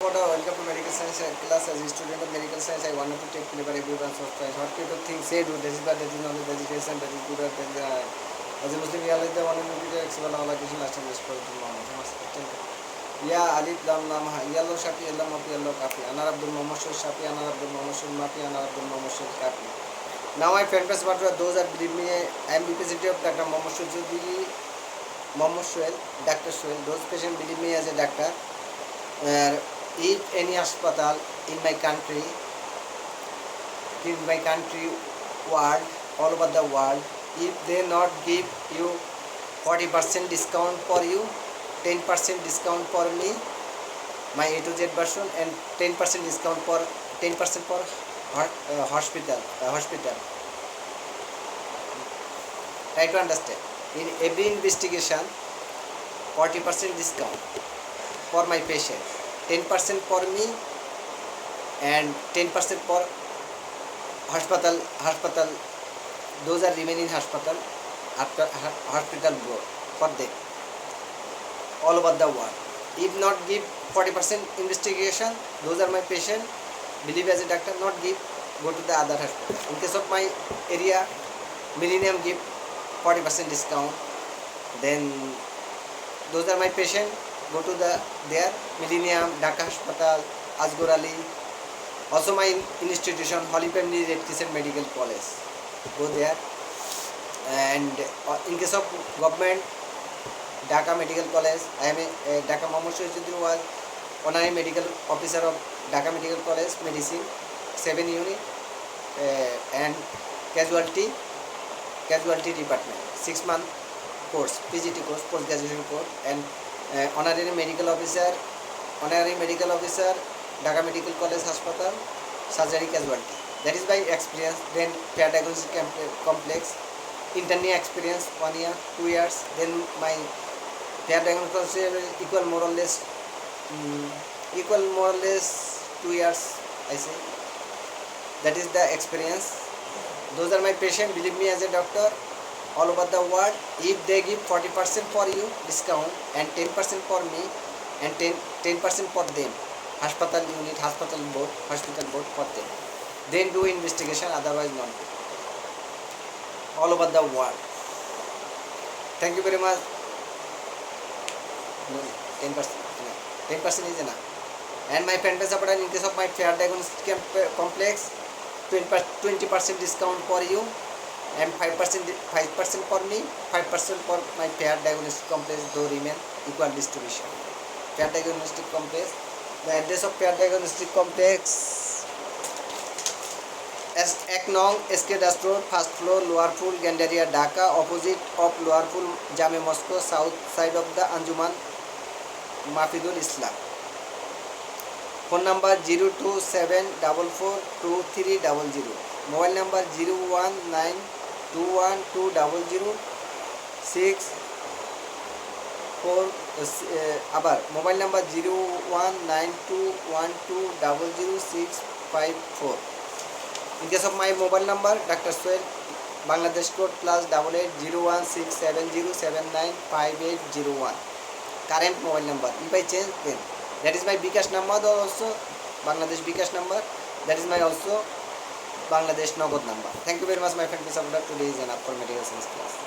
Welcome to medical science class. As a student of medical science, I wanted to take clever everyone's of choice. What kind of things say do? That is bad, that is knowledge, that is education, that is good, that is as a Muslim, realize the one in the example of Allah Kishan last time this for Ya Alif Lam Lam Yellow Shafi, Yellow Mapi, Yellow Kafi, Anar Abdul Mohammed Shafi, Anar Abdul Mohammed Mapi, Anar Abdul Mohammed Kafi. Now I friend press what those that believe me, I am representative of Dr. Mohammed Shujudi, Mohammed Shuel, Dr. Shuel. Those patients believe me as a doctor. If any hospital in my country, world, all over the world, if they not give you 40% discount for you, 10% discount for me, my A to Z version, and 10% discount for 10% for hospital. Try to understand. In every investigation, 40% discount for my patient. 10% for me and 10% for hospital. Those are remaining hospital board for them all over the world. If not give 40% investigation, those are my patient. Believe as a doctor, not give, go to the other hospital. In case of my area, Millennium give 40% discount. Then those are my patient. Go to there Millennium, Dhaka Hospital, Asghar Ali. Also my institution, Holy Family Red Crescent Medical College. Go there. And in case of government, Dhaka Medical College, I am a Dhaka Mohammed Shujudi was honorary medical officer of Dhaka Medical College, Medicine, 7 unit, and casualty department, 6-month course, PGT course, post graduation course, and honorary medical officer, Dhaka Medical College Hospital, surgery casualty. That is by experience. Then care diagnostic complex, internal experience 1 year, 2 years. Then my care diagnostic equal more or less 2 years. I say that is the experience. Those are my patient. Believe me as a doctor. All over the world, if they give 40% for you discount and 10% for me and 10% for them, hospital unit, hospital board for them, then do investigation, otherwise not. All over the world. Thank you very much. No, 10% is enough. And my friend supporter, in case of my fair diagnostic complex, 20% discount for you. And 5% for me, 5% for my fair diagnostic complex, though remain equal distribution. Fair diagnostic complex. The address of fair diagnostic complex as Eknong, SK Dust Road, first floor, Lower Pool, Gandaria, Dhaka, opposite of Lower Pool, Jame Mosque, south side of the Anjuman Mafidul Islam. Phone number 027442300. Mobile number 019212006 আবার mobile number 01921200654. In case of my mobile number, Dr. Shuel, Bangladesh code +880167079580. Current mobile number. If I change, then that is my Bikash number also, Bangladesh Bikash number. That is my also Bangladesh Nagad number. Thank you very much, my friend. Today is enough for medical science class.